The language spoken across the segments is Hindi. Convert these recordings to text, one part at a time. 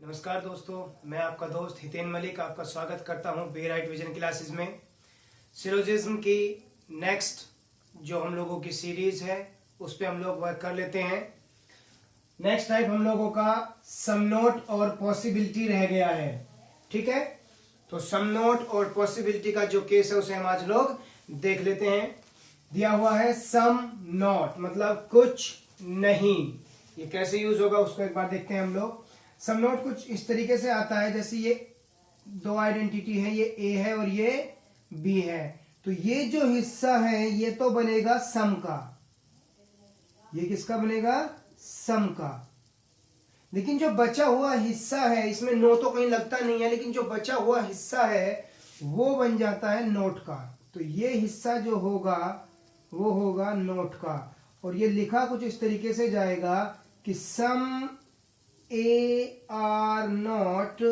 नमस्कार दोस्तों, मैं आपका दोस्त हितेन मलिक आपका स्वागत करता हूं बी राइट विजन क्लासेस में। सिलोजिज्म की नेक्स्ट जो हम लोगों की सीरीज है उस पे हम लोग वर्क कर लेते हैं। नेक्स्ट टाइप हम लोगों का सम नोट और पॉसिबिलिटी रह गया है। ठीक है, तो सम नोट और पॉसिबिलिटी का जो केस है उसे हम आज लोग देख लेते हैं। दिया हुआ है सम नॉट मतलब कुछ नहीं, ये कैसे यूज होगा उसको एक बार देखते हैं हम लोग। सम नोट कुछ इस तरीके से आता है, जैसे ये दो आइडेंटिटी है, ये ए है और ये बी है, तो ये जो हिस्सा है ये तो बनेगा सम का। ये किसका बनेगा? सम का। लेकिन जो बचा हुआ हिस्सा है, इसमें नो तो कहीं लगता नहीं है, लेकिन जो बचा हुआ हिस्सा है वो बन जाता है नोट का। तो ये हिस्सा जो होगा वो होगा नोट का, और ये लिखा कुछ इस तरीके से जाएगा कि some A are not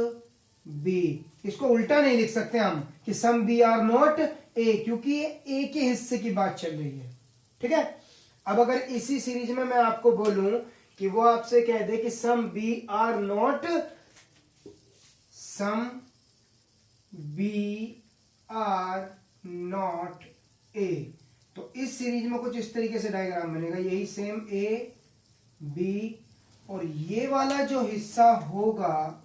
B. इसको उल्टा नहीं लिख सकते हम कि some B are not A, क्योंकि ये ए के हिस्से की बात चल रही है। ठीक है, अब अगर इसी सीरीज में मैं आपको बोलूं कि वो आपसे कह दे कि some B are not A, तो इस सीरीज में कुछ इस तरीके से डायग्राम बनेगा, यही सेम ए बी, और ये वाला जो हिस्सा होगा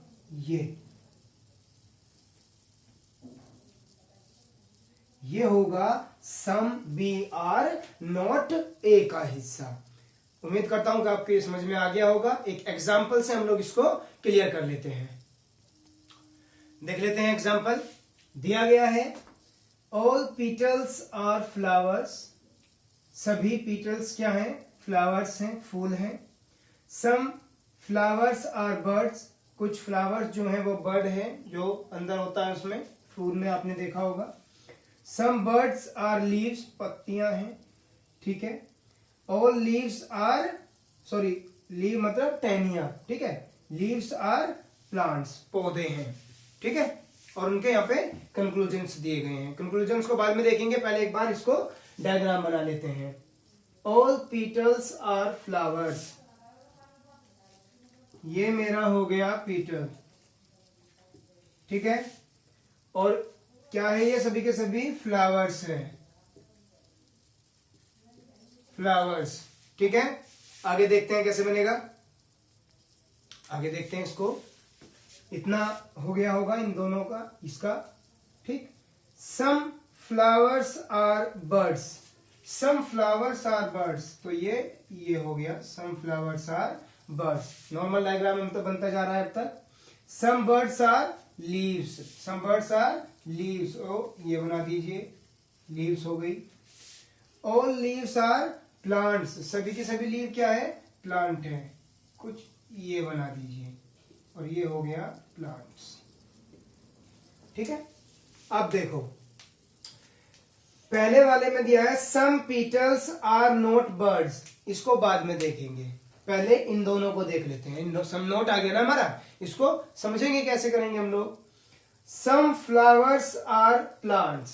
ये होगा some B are not A का हिस्सा। उम्मीद करता हूं कि आपको ये समझ में आ गया होगा। एक एग्जांपल से हम लोग इसको क्लियर कर लेते हैं। देख लेते हैं एग्जांपल। दिया गया है ऑल पीटल्स आर फ्लावर्स, सभी पीटल्स क्या हैं? फ्लावर्स हैं, फूल हैं। सम फ्लावर्स आर बर्ड्स, कुछ फ्लावर्स जो हैं वो बर्ड है, जो अंदर होता है उसमें, फूल में आपने देखा होगा। सम बर्ड्स आर लीव्स, पत्तियां हैं। ठीक है, all leaves are, sorry leave मतलब टहनियां, ठीक है, लीव्स आर प्लांट्स, पौधे हैं। ठीक है, और उनके यहाँ पे कंक्लूजन्स दिए गए हैं। कंक्लूजन्स को बाद में देखेंगे, पहले एक बार इसको डायग्राम बना लेते हैं। ऑल पीटल्स आर फ्लावर्स, ये मेरा हो गया पीटल। ठीक है, और क्या है? ये सभी के सभी फ्लावर्स हैं, फ्लावर्स। ठीक है, आगे देखते हैं कैसे बनेगा, आगे देखते हैं इसको। इतना हो गया होगा इन दोनों का, इसका। ठीक, some flowers are birds, some flowers are birds, तो ये हो गया some flowers are birds. Normal diagram में तो बनता जा रहा है अब तक। Some birds are leaves, some birds are leaves, ओ ये बना दीजिए, लीव्स हो गई। ऑल लीव्स आर प्लांट्स, सभी के सभी लीव क्या है? प्लांट है, कुछ ये बना दीजिए, और ये हो गया प्लांट्स। ठीक है, अब देखो पहले वाले में दिया है सम पीटल्स आर नॉट बर्ड्स, इसको बाद में देखेंगे, पहले इन दोनों को देख लेते हैं। सम नोट आ गया ना हमारा, इसको समझेंगे कैसे करेंगे हम लोग। सम फ्लावर्स आर प्लांट्स,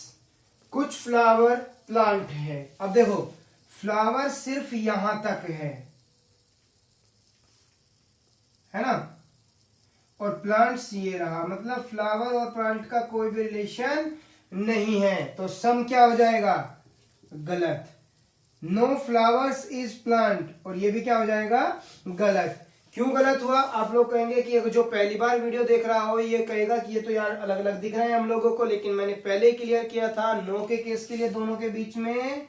कुछ फ्लावर प्लांट है। अब देखो फ्लावर सिर्फ यहां तक है ना, और प्लांट्स ये रहा, मतलब फ्लावर और प्लांट का कोई भी रिलेशन नहीं है, तो सम क्या हो जाएगा? गलत। नो फ्लावर्स इज प्लांट, और ये भी क्या हो जाएगा? गलत। क्यों गलत हुआ? आप लोग कहेंगे कि जो पहली बार वीडियो देख रहा हो ये कहेगा कि ये तो यार अलग अलग दिख रहे हैं हम लोगों को, लेकिन मैंने पहले ही क्लियर किया था, नो के केस के लिए दोनों के बीच में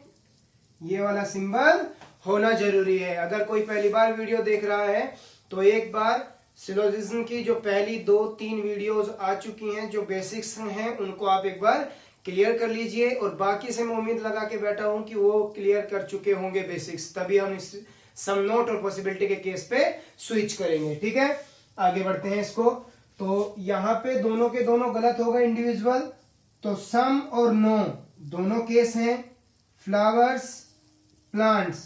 ये वाला सिंबल होना जरूरी है। अगर कोई पहली बार वीडियो देख रहा है तो एक बार सिलोजिज्म की जो पहली 2-3 वीडियोस आ चुकी हैं, जो बेसिक्स हैं, उनको आप एक बार क्लियर कर लीजिए, और बाकी से मैं उम्मीद लगा के बैठा हूं कि वो क्लियर कर चुके होंगे बेसिक्स, तभी हम इस सम नोट और पॉसिबिलिटी के केस पे स्विच करेंगे। ठीक है, आगे बढ़ते हैं इसको। तो यहाँ पे दोनों के दोनों गलत हो गए इंडिविजुअल, तो सम और नो दोनों केस हैं। फ्लावर्स प्लांट्स,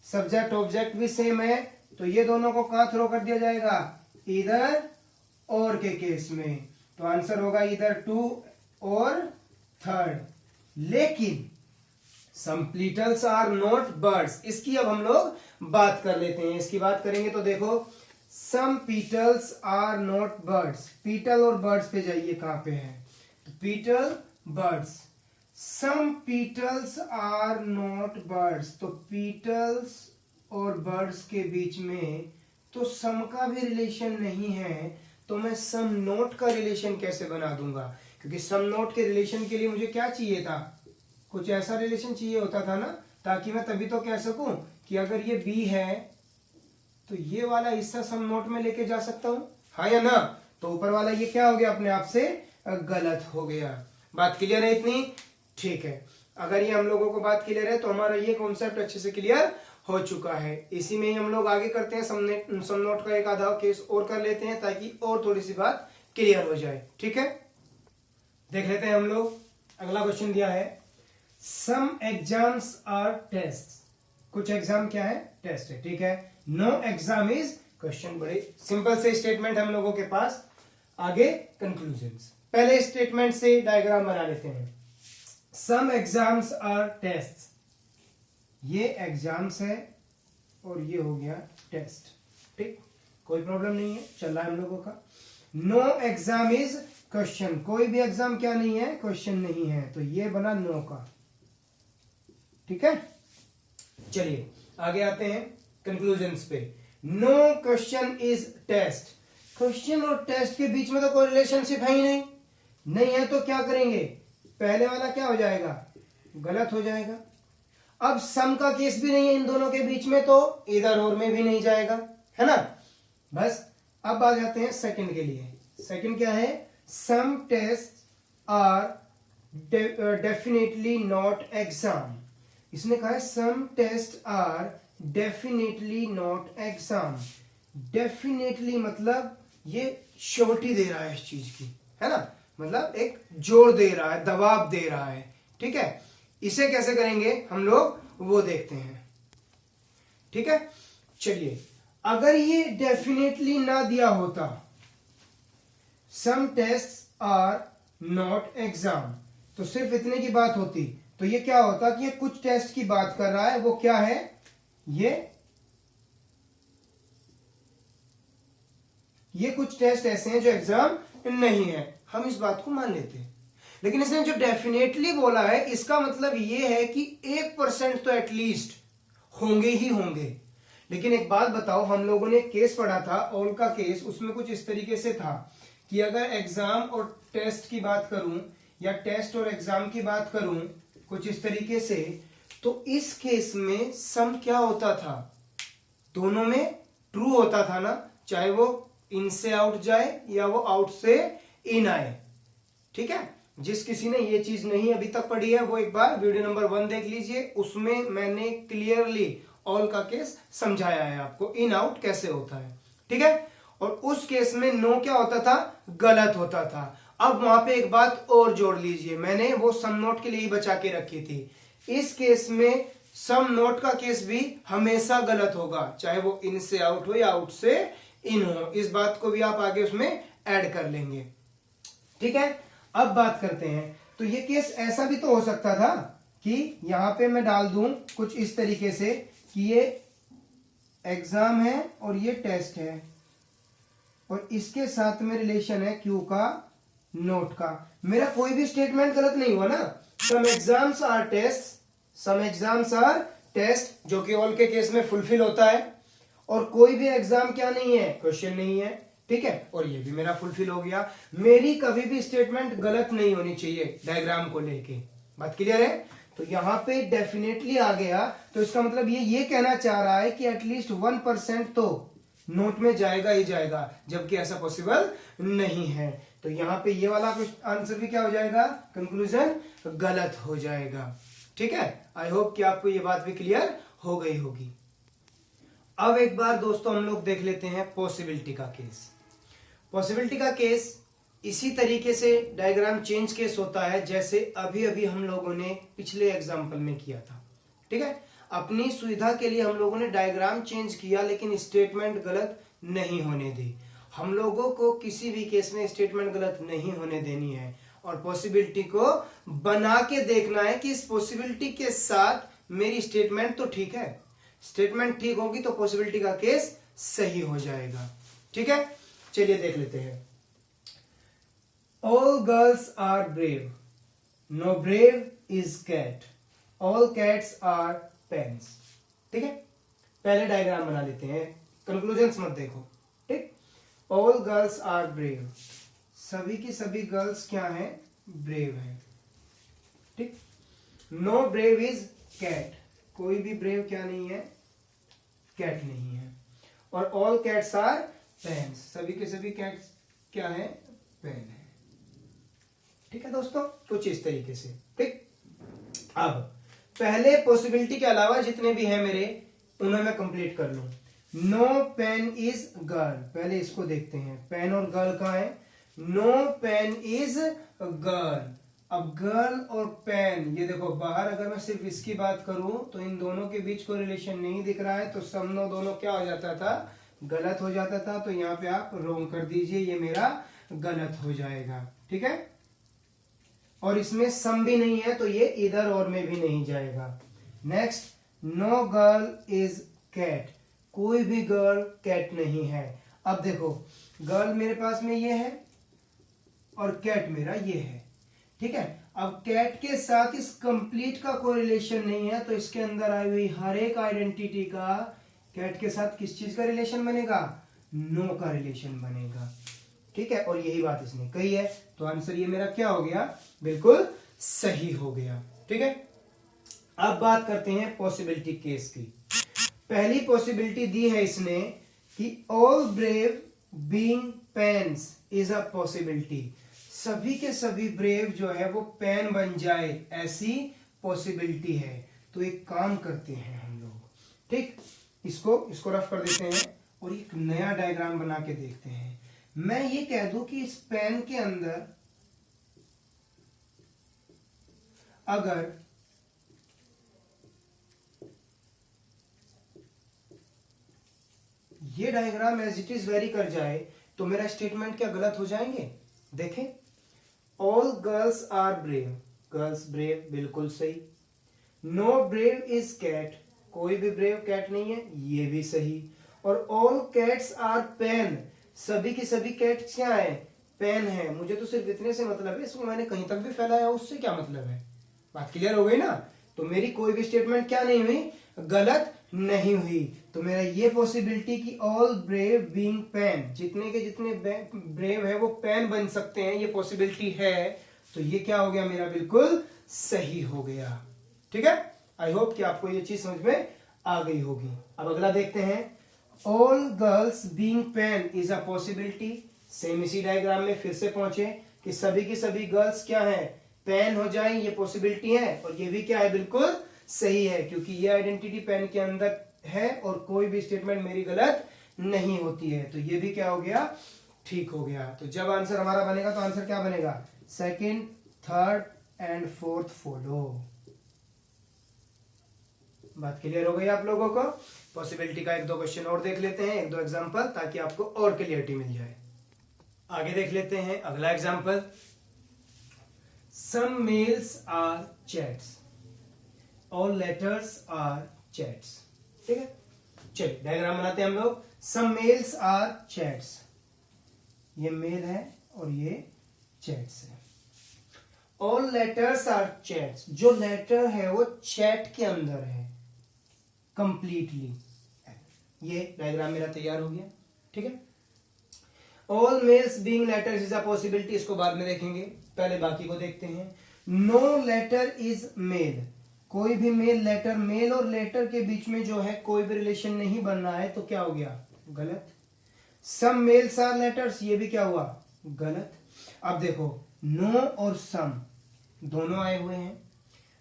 सब्जेक्ट ऑब्जेक्ट भी सेम है, तो ये दोनों को कहां थ्रो कर दिया जाएगा? इधर और के केस में, तो आंसर होगा इधर 2 और 3rd। लेकिन सम पीटल्स आर नॉट बर्ड्स, इसकी अब हम लोग बात कर लेते हैं। इसकी बात करेंगे तो देखो some petals are not birds, petal और बर्ड्स पे जाइए, कहां पे है, तो petal birds, some petals are not birds, तो पीटल्स और बर्ड्स के बीच में तो सम का भी रिलेशन नहीं है, तो मैं सम नोट का रिलेशन कैसे बना दूंगा, क्योंकि सम नोट के रिलेशन के लिए मुझे क्या चाहिए था, कुछ ऐसा रिलेशन चाहिए होता था ना, ताकि मैं तभी तो कह सकूं कि अगर ये बी है तो ये वाला हिस्सा सम नोट में लेके जा सकता हूं, हाँ या ना, तो ऊपर वाला ये क्या हो गया, अपने आप से गलत हो गया। बात क्लियर है इतनी, ठीक है। अगर ये हम लोगों को बात क्लियर है तो हमारा ये कॉन्सेप्ट अच्छे से क्लियर हो चुका है। इसी में ही हम लोग आगे करते हैं, सम नोट का एक आधा केस और कर लेते हैं ताकि और थोड़ी सी बात क्लियर हो जाए, ठीक है। देख लेते हैं हम लोग, अगला क्वेश्चन दिया है, सम एग्जाम्स आर टेस्ट, कुछ एग्जाम क्या है, टेस्ट है, ठीक है। नो एग्जाम इज क्वेश्चन, बड़े सिंपल से स्टेटमेंट हम लोगों के पास, आगे कंक्लूजन्स। पहले स्टेटमेंट से डायग्राम बना लेते हैं। सम एग्जाम्स आर टेस्ट, ये एग्जाम्स है और ये हो गया टेस्ट, ठीक, कोई प्रॉब्लम नहीं है, चल रहा है हम लोगों का। नो एग्जाम इज क्वेश्चन, कोई भी एग्जाम क्या नहीं है, क्वेश्चन नहीं है, तो ये बना नो का, ठीक है। चलिए आगे आते हैं कंक्लूजन्स पे। No question is test, question और टेस्ट के बीच में तो कोई रिलेशनशिप है ही नहीं, नहीं है तो क्या करेंगे, पहले वाला क्या हो जाएगा, गलत हो जाएगा। अब सम का केस भी नहीं है इन दोनों के बीच में, तो इधर और में भी नहीं जाएगा, है ना। बस अब आ जाते हैं सेकंड के लिए। सेकंड क्या है, some test are definitely not exam, इसने कहा है some test are definitely not exam. Definitely मतलब ये श्योरिटी दे रहा है इस चीज की, है ना, मतलब एक जोर दे रहा है, दबाव दे रहा है, ठीक है। इसे कैसे करेंगे हम लोग वो देखते हैं, ठीक है। चलिए, अगर ये डेफिनेटली ना दिया होता, सम टेस्ट आर नॉट एग्जाम, तो सिर्फ इतने की बात होती, तो ये क्या होता कि ये कुछ टेस्ट की बात कर रहा है, वो क्या है, ये कुछ टेस्ट ऐसे हैं जो एग्जाम नहीं है, हम इस बात को मान लेते हैं। लेकिन इसने जो डेफिनेटली बोला है, इसका मतलब ये है कि 1% तो एटलीस्ट होंगे ही होंगे। लेकिन एक बात बताओ, हम लोगों ने केस पढ़ा था ऑल का केस, उसमें कुछ इस तरीके से था कि अगर एग्जाम और टेस्ट की बात करूं या टेस्ट और एग्जाम की बात करूं कुछ इस तरीके से, तो इस केस में सम क्या होता था, दोनों में ट्रू होता था ना, चाहे वो इन से आउट जाए या वो आउट से इन आए, ठीक है। जिस किसी ने ये चीज नहीं अभी तक पढ़ी है वो एक बार वीडियो नंबर 1 देख लीजिए, उसमें मैंने क्लियरली ऑल का केस समझाया है आपको, इन आउट कैसे होता है, ठीक है। और उस केस में नो क्या होता था, गलत होता था। अब वहां पे एक बात और जोड़ लीजिए, मैंने वो सम नोट के लिए ही बचा के रखी थी। इस केस में सम नोट का केस भी हमेशा गलत होगा, चाहे वो इन से आउट हो या आउट से इन हो, इस बात को भी आप आगे उसमें ऐड कर लेंगे, ठीक है। अब बात करते हैं, तो ये केस ऐसा भी तो हो सकता था कि यहां पे मैं डाल दूं कुछ इस तरीके से कि ये एग्जाम है और ये टेस्ट है और इसके साथ में रिलेशन है क्यू का, नोट का, मेरा कोई भी स्टेटमेंट गलत नहीं हुआ ना। Some exams are test, some exams are test, जो कि ऑल के केस में फुलफिल होता है, और कोई भी एग्जाम क्या नहीं है, क्वेश्चन नहीं है, ठीक है। और ये भी मेरा फुलफिल हो गया, मेरी कभी भी स्टेटमेंट गलत नहीं होनी चाहिए डायग्राम को लेके, बात क्लियर है। तो यहां पे डेफिनेटली आ गया, तो इसका मतलब ये कहना चाह रहा है कि एटलीस्ट 1% तो नोट में जाएगा ही जाएगा, जबकि ऐसा पॉसिबल नहीं है। तो यहाँ पे ये वाला आंसर भी क्या हो जाएगा, कंक्लूजन गलत हो जाएगा, ठीक है। आई होप कि आपको ये बात भी क्लियर हो गई होगी। अब एक बार दोस्तों हम लोग देख लेते हैं पॉसिबिलिटी का केस। पॉसिबिलिटी का केस इसी तरीके से डायग्राम चेंज केस होता है जैसे अभी अभी हम लोगों ने पिछले एग्जाम्पल में किया था, ठीक है। अपनी सुविधा के लिए हम लोगों ने डायग्राम चेंज किया, लेकिन स्टेटमेंट गलत नहीं होने दी। हम लोगों को किसी भी केस में स्टेटमेंट गलत नहीं होने देनी है, और पॉसिबिलिटी को बना के देखना है कि इस पॉसिबिलिटी के साथ मेरी स्टेटमेंट तो ठीक है, स्टेटमेंट ठीक होगी तो पॉसिबिलिटी का केस सही हो जाएगा। ठीक है, चलिए देख लेते हैं। All girls are brave, no brave is cat, all cats are pens. ठीक है, पहले डायग्राम बना लेते हैं, कंक्लूजन्स मत देखो। ठीक, ऑल गर्ल्स आर ब्रेव, सभी की सभी गर्ल्स क्या हैं, ब्रेव हैं। ठीक, नो ब्रेव इज कैट, कोई भी ब्रेव क्या नहीं है, कैट नहीं है। और ऑल कैट्स आर पेन्स, सभी के सभी कैट्स क्या है, पेन है। ठीक है दोस्तों, कुछ इस तरीके से। ठीक, अब पहले पॉसिबिलिटी के अलावा जितने भी हैं मेरे, उन्हें मैं कंप्लीट कर लूं। नो पेन इज गर्ल, पहले इसको देखते हैं, पेन और गर्ल कहाँ है, नो पेन इज गर्ल। अब गर्ल और पेन, ये देखो बाहर अगर मैं सिर्फ इसकी बात करूं तो इन दोनों के बीच कोई रिलेशन नहीं दिख रहा है, तो समनो दोनों क्या हो जाता था, गलत हो जाता था। तो यहाँ पे आप रोंग कर दीजिए, ये मेरा गलत हो जाएगा। ठीक है, और इसमें सम भी नहीं है तो ये इधर और में भी नहीं जाएगा। Next, no girl is cat, कोई भी गर्ल कैट नहीं है। अब देखो गर्ल मेरे पास में ये है और कैट मेरा ये है। ठीक है, अब कैट के साथ इस कंप्लीट का कोई रिलेशन नहीं है, तो इसके अंदर आई हुई हर एक आइडेंटिटी का कैट के साथ किस चीज का रिलेशन बनेगा, नो का रिलेशन बनेगा। ठीक है, और यही बात इसने कही है, तो आंसर ये मेरा क्या हो गया, बिल्कुल सही हो गया। ठीक है, अब बात करते हैं पॉसिबिलिटी केस की। पहली पॉसिबिलिटी दी है इसने कि all brave being pens is a possibility, सभी के सभी ब्रेव जो है वो पेन बन जाए, ऐसी पॉसिबिलिटी है। तो एक काम करते हैं हम लोग, ठीक, इसको रफ कर देते हैं और एक नया डायग्राम बना के देखते हैं। मैं ये कह दूं कि इस पेन के अंदर अगर ये diagram as it is vary कर जाए तो मेरा स्टेटमेंट क्या गलत हो जाएंगे। देखें, all girls are brave, girls brave बिल्कुल सही। नो ब्रेव इज कैट, कोई भी ब्रेव कैट नहीं है, ये भी सही। और ऑल कैट्स आर पेन, सभी की सभी कैट्स क्या है, पेन है। मुझे तो सिर्फ इतने से मतलब है, इसको मैंने कहीं तक भी फैलाया उससे क्या मतलब है, बात क्लियर हो गई ना। तो मेरी कोई भी स्टेटमेंट क्या नहीं हुई, गलत नहीं हुई। तो मेरा ये पॉसिबिलिटी कि ऑल ब्रेव बीइंग पेन, जितने के जितने ब्रेव है वो पेन बन सकते हैं, ये पॉसिबिलिटी है। तो ये क्या हो गया मेरा, बिल्कुल सही हो गया। ठीक है, आई होप कि आपको ये चीज समझ में आ गई होगी। अब अगला देखते हैं, all girls being pen is a possibility. Same इसी डायग्राम में फिर से पहुंचे कि सभी की सभी गर्ल्स क्या है, पेन हो जाए, ये पॉसिबिलिटी है। और ये भी क्या है, बिल्कुल सही है, क्योंकि ये आइडेंटिटी पेन के अंदर है और कोई भी स्टेटमेंट मेरी गलत नहीं होती है। तो ये भी क्या हो गया, ठीक हो गया। तो जब आंसर हमारा बनेगा तो आंसर क्या बनेगा, second, third and fourth follow. बात क्लियर हो गई आप लोगों को। पॉसिबिलिटी का एक दो क्वेश्चन और देख लेते हैं, एक दो एग्जांपल, ताकि आपको और क्लियरिटी मिल जाए। आगे देख लेते हैं अगला example. Some males are chats, all letters are chats. ठीक है, चलिए डायग्राम बनाते हैं हम लोग। सम मेल्स आर चैट्स, ये मेल है और ये चैट्स है। ऑल लेटर्स आर चैट्स, जो लेटर है वो चैट के अंदर है कंप्लीटली। ये डायग्राम मेरा तैयार हो गया। ठीक है, all males being letters is a possibility, इसको बाद में देखेंगे, पहले बाकी को देखते हैं। नो लेटर इज मेल, कोई भी मेल लेटर, मेल और लेटर के बीच में जो है कोई भी रिलेशन नहीं बन रहा है, तो क्या हो गया, गलत। सम मेल्स आर लेटर्स, ये भी क्या हुआ, गलत। अब देखो, नो और सम दोनों आए हुए हैं,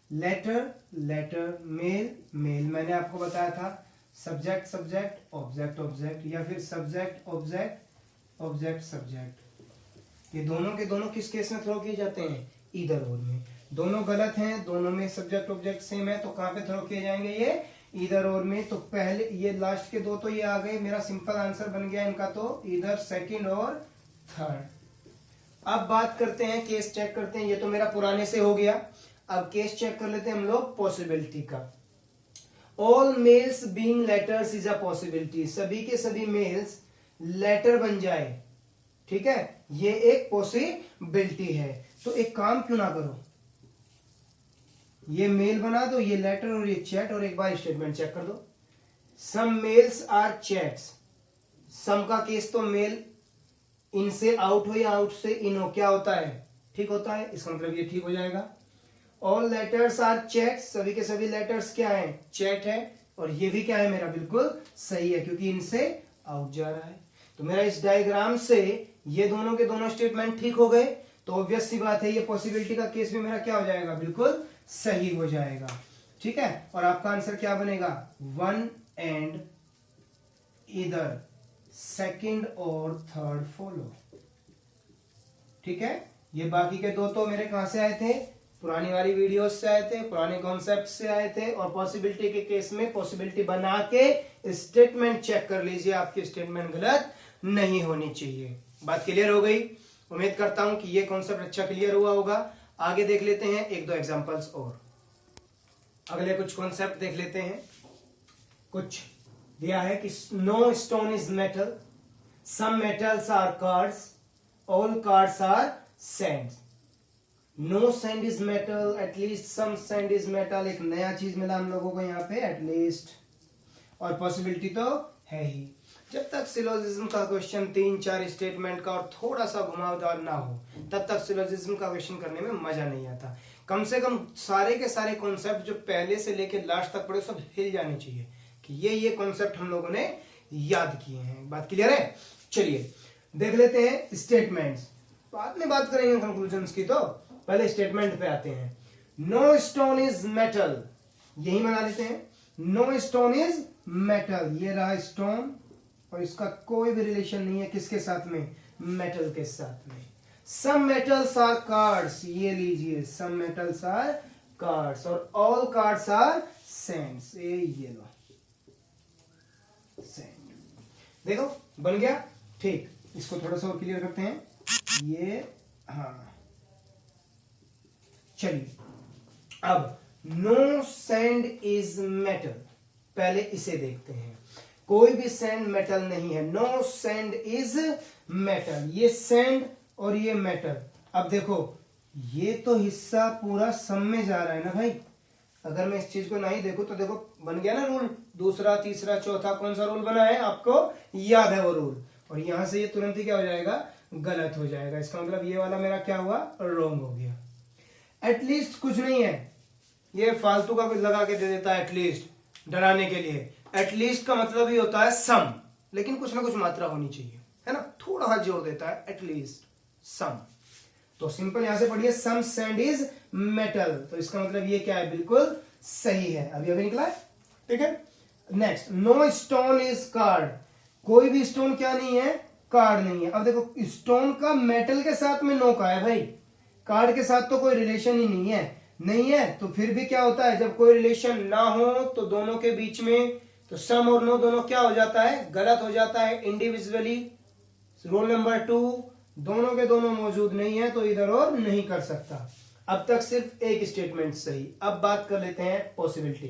लेटर लेटर, मेल मेल, मैंने आपको बताया था सब्जेक्ट सब्जेक्ट ऑब्जेक्ट ऑब्जेक्ट, या फिर सब्जेक्ट ऑब्जेक्ट ऑब्जेक्ट सब्जेक्ट। ये दोनों के दोनों किस केस में थ्रो किए जाते हैं, इधर और में। दोनों गलत हैं, दोनों में सब्जेक्ट ऑब्जेक्ट सेम है, तो कहां पे थ्रो किए जाएंगे, ये इधर और में। तो पहले ये लास्ट के दो तो ये आ गए, मेरा सिंपल आंसर बन गया इनका, तो इधर सेकंड और थर्ड। अब बात करते हैं, केस चेक करते हैं, ये तो मेरा पुराने से हो गया। अब केस चेक कर लेते हैं हम लोग पॉसिबिलिटी का। All males being letters is a possibility, सभी के सभी मेल्स लेटर बन जाए, ठीक है, ये एक पॉसिबिलिटी है। तो एक काम क्यों ना करो, ये मेल बना दो, ये लेटर और ये चैट, और एक बार स्टेटमेंट चेक कर दो। सम मेल्स आर चैट्स, सम का केस तो मेल इन से आउट हो या आउट से इन हो, क्या होता है, ठीक होता है, इसका मतलब ये ठीक हो जाएगा। ऑल लेटर्स आर चैट्स, सभी के सभी लेटर्स क्या है, चैट है, और ये भी क्या है मेरा, बिल्कुल सही है, क्योंकि इनसे आउट जा रहा है। तो मेरा इस डायग्राम से ये दोनों के दोनों स्टेटमेंट ठीक हो गए, तो ऑब्वियस सी बात है ये पॉसिबिलिटी का केस भी मेरा क्या हो जाएगा, बिल्कुल सही हो जाएगा, ठीक है। और आपका आंसर क्या बनेगा, 1 एंड इधर सेकंड और थर्ड फॉलो, ठीक है। ये बाकी के दो तो मेरे कहां से आए थे, पुरानी वाली वीडियोस से आए थे, पुराने कॉन्सेप्ट से आए थे, और पॉसिबिलिटी के केस में पॉसिबिलिटी बना के स्टेटमेंट चेक कर लीजिए, आपकी स्टेटमेंट गलत नहीं होनी चाहिए। बात क्लियर हो गई, उम्मीद करता हूं कि ये कॉन्सेप्ट अच्छा क्लियर हुआ होगा। आगे देख लेते हैं एक दो एग्जांपल्स और, अगले कुछ कॉन्सेप्ट देख लेते हैं। कुछ दिया है कि no stone is metal, some metals are cards, all cards are sands. No sand is metal, at least some sand is metal, एक नया चीज मिला हम लोगों को यहाँ पे, एटलीस्ट, और पॉसिबिलिटी तो है ही। जब तक सिलोजिज्म का क्वेश्चन 3-4 स्टेटमेंट का और थोड़ा सा घुमावदार ना हो, तब तक सिलोजिज्म का क्वेश्चन करने में मजा नहीं आता। कम से कम सारे के सारे कॉन्सेप्ट जो पहले से लेके लास्ट तक पढ़े सब हिल जाने चाहिए कि ये कॉन्सेप्ट हम लोगों ने याद किए हैं। बात क्लियर है, चलिए देख लेते हैं स्टेटमेंट्स, बाद में बात करेंगे कंक्लूजन्स की, तो पहले स्टेटमेंट पे आते हैं। नो स्टोन इज मेटल, यही बना लेते हैं, नो स्टोन इज मेटल, ये रहा स्टोन, और इसका कोई भी रिलेशन नहीं है किसके साथ में, मेटल के साथ में। सम मेटल्स आर कार्ड्स, ये लीजिए, सम मेटल्स आर कार्ड्स, और ऑल कार्ड्स आर सैंड्स, ये लो सैंड, देखो बन गया, ठीक। इसको थोड़ा सा और क्लियर करते हैं, ये, हाँ चलिए। अब नो सैंड इज मेटल, पहले इसे देखते हैं, कोई भी सैंड मेटल नहीं है, नो सैंड इज मेटल, ये सैंड और ये मेटल। अब देखो ये तो हिस्सा पूरा सम में जा रहा है ना भाई, अगर मैं इस चीज को नहीं देखूं तो देखो बन गया ना रूल, दूसरा तीसरा चौथा, कौन सा रूल बना है आपको याद है वो रूल, और यहां से ये तुरंत ही क्या हो जाएगा, गलत हो जाएगा। इसका मतलब ये वाला मेरा क्या हुआ, रॉन्ग हो गया। एटलीस्ट कुछ नहीं है, ये फालतू का कुछ लगा के दे देता है एटलीस्ट, डराने के लिए। एटलीस्ट का मतलब ही होता है सम, लेकिन कुछ ना कुछ मात्रा होनी चाहिए, है ना, थोड़ा सा जोड़ देता है, एटलीस्ट सम। तो सिंपल यहां से पढ़िए, सम सैंड इज मेटल, तो इसका मतलब ये क्या है, बिल्कुल सही है, अभी अभी निकला है, ठीक है। Next, no stone is card, कोई भी स्टोन क्या नहीं है, कार्ड नहीं है। अब देखो स्टोन का मेटल के साथ में नो का है भाई, कार्ड के साथ तो कोई रिलेशन ही नहीं है, तो फिर भी क्या होता है, जब कोई रिलेशन ना हो तो दोनों के बीच में तो सम और नो दोनों क्या हो जाता है, गलत हो जाता है इंडिविजुअली। रूल नंबर 2, दोनों के दोनों मौजूद नहीं है तो इधर और नहीं कर सकता। अब तक सिर्फ एक स्टेटमेंट सही। अब बात कर लेते हैं पॉसिबिलिटी।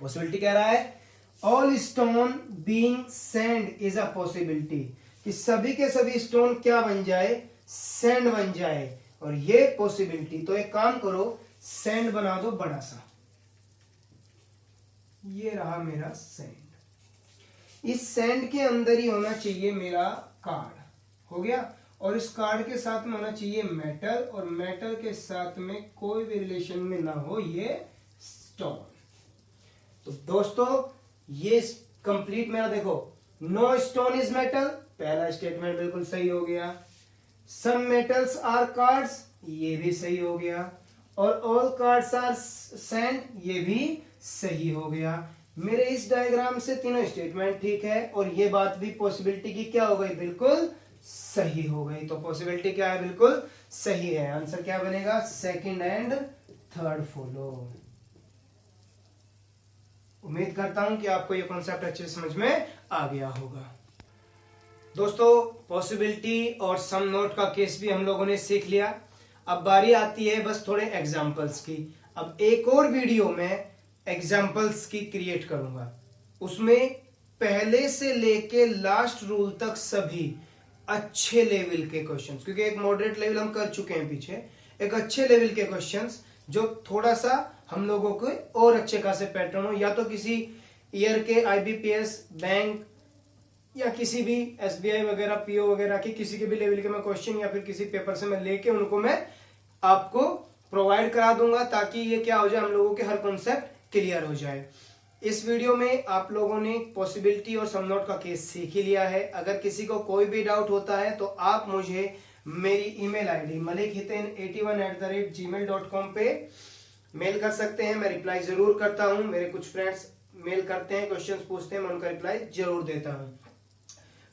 पॉसिबिलिटी कह रहा है all stone being sand is a possibility, कि सभी के सभी स्टोन क्या बन जाए, सैंड बन जाए, और ये पॉसिबिलिटी। तो एक काम करो, सैंड बना दो बड़ा सा, ये रहा मेरा सैंड, इस सैंड के अंदर ही होना चाहिए मेरा कार्ड, हो गया, और इस कार्ड के साथ में होना चाहिए मेटल, और मेटल के साथ में कोई भी रिलेशन में ना हो ये स्टोन। तो दोस्तों ये कंप्लीट मेरा देखो, नो स्टोन इज मेटल, पहला स्टेटमेंट बिल्कुल सही हो गया। सम मेटल्स आर कार्ड्स, ये भी सही हो गया, और ऑल कार्ड्स आर सैंड, ये भी सही हो गया। मेरे इस डायग्राम से तीनों स्टेटमेंट ठीक है, और ये बात भी पॉसिबिलिटी की क्या हो गई, बिल्कुल सही हो गई। तो पॉसिबिलिटी क्या है, बिल्कुल सही है। आंसर क्या बनेगा, सेकंड एंड थर्ड फॉलो। उम्मीद करता हूं कि आपको ये कॉन्सेप्ट अच्छे से समझ में आ गया होगा। दोस्तों पॉसिबिलिटी और सम नोट का केस भी हम लोगों ने सीख लिया। अब बारी आती है बस थोड़े एग्जाम्पल्स की। अब एक और वीडियो में एग्जाम्पल्स की क्रिएट करूंगा, उसमें पहले से लेके लास्ट रूल तक सभी अच्छे लेवल के क्वेश्चंस, क्योंकि एक मॉडरेट लेवल हम कर चुके हैं पीछे, एक अच्छे लेवल के क्वेश्चंस जो थोड़ा सा हम लोगों को और अच्छे खासे पैटर्न हो, या तो किसी ईयर के आईबीपीएस बैंक या किसी भी एसबीआई वगैरह पीओ वगैरह की किसी के भी लेवल के मैं क्वेश्चन या फिर किसी पेपर से मैं लेके उनको मैं आपको प्रोवाइड करा दूंगा, ताकि ये क्या हो जाए, हम लोगों के हर कॉन्सेप्ट क्लियर हो जाए। इस वीडियो में आप लोगों ने पॉसिबिलिटी और समनोट का केस सीख ही लिया है। अगर किसी को कोई भी डाउट होता है तो आप मुझे मेरी ईमेल आईडी malikhiten81@gmail.com पे मेल कर सकते हैं। मैं रिप्लाई जरूर करता हूं। मेरे कुछ फ्रेंड्स मेल करते हैं, क्वेश्चंस पूछते हैं, मैं उनका रिप्लाई जरूर देता हूं।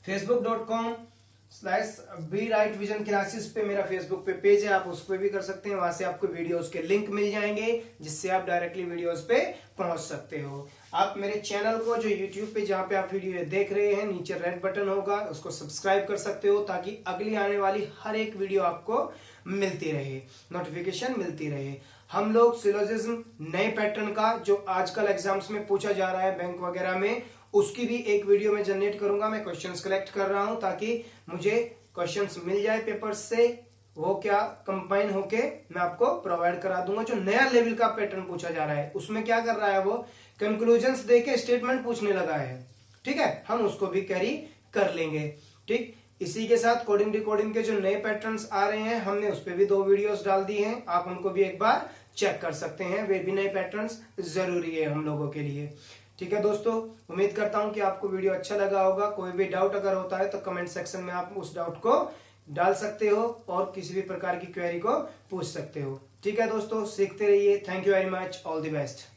facebook.com/BRightVision क्लासेस पे मेरा फेसबुक पे पेज है, आप उस पर भी कर सकते हैं। वहां से आपको वीडियोस के लिंक मिल जाएंगे जिससे आप डायरेक्टली वीडियोस पे पहुंच सकते हो। आप मेरे चैनल को जो यूट्यूब पे जहां पे आप वीडियो देख रहे हैं, नीचे रेड बटन होगा, उसको सब्सक्राइब कर सकते हो, ताकि अगली आने वाली हर एक वीडियो आपको मिलती रहे, नोटिफिकेशन मिलती रहे। हम लोग सिलोजिज्म नए पैटर्न का जो आजकल एग्जाम्स में पूछा जा रहा है बैंक वगैरह में, उसकी भी एक वीडियो में जनरेट करूंगा। मैं क्वेश्चंस कलेक्ट कर रहा हूं ताकि मुझे क्वेश्चंस मिल जाए पेपर से, वो क्या कंबाइन होके मैं आपको प्रोवाइड करा दूंगा। जो नया लेवल का पैटर्न पूछा जा रहा है उसमें क्या कर रहा है, वो कंक्लूजन्स देके स्टेटमेंट पूछने लगा है, ठीक है, हम उसको भी कैरी कर लेंगे। ठीक, इसी के साथ कोडिंग डिकोडिंग के जो नए पैटर्न्स आ रहे हैं, हमने उस पर भी 2 वीडियोस डाल दी हैं, आप उनको भी एक बार चेक कर सकते हैं। वे भी नए पैटर्न्स जरूरी है हम लोगों के लिए। ठीक है दोस्तों, उम्मीद करता हूं कि आपको वीडियो अच्छा लगा होगा। कोई भी डाउट अगर होता है तो कमेंट सेक्शन में आप उस डाउट को डाल सकते हो और किसी भी प्रकार की क्वेरी को पूछ सकते हो। ठीक है दोस्तों, सीखते रहिए। Thank you very much, all the best.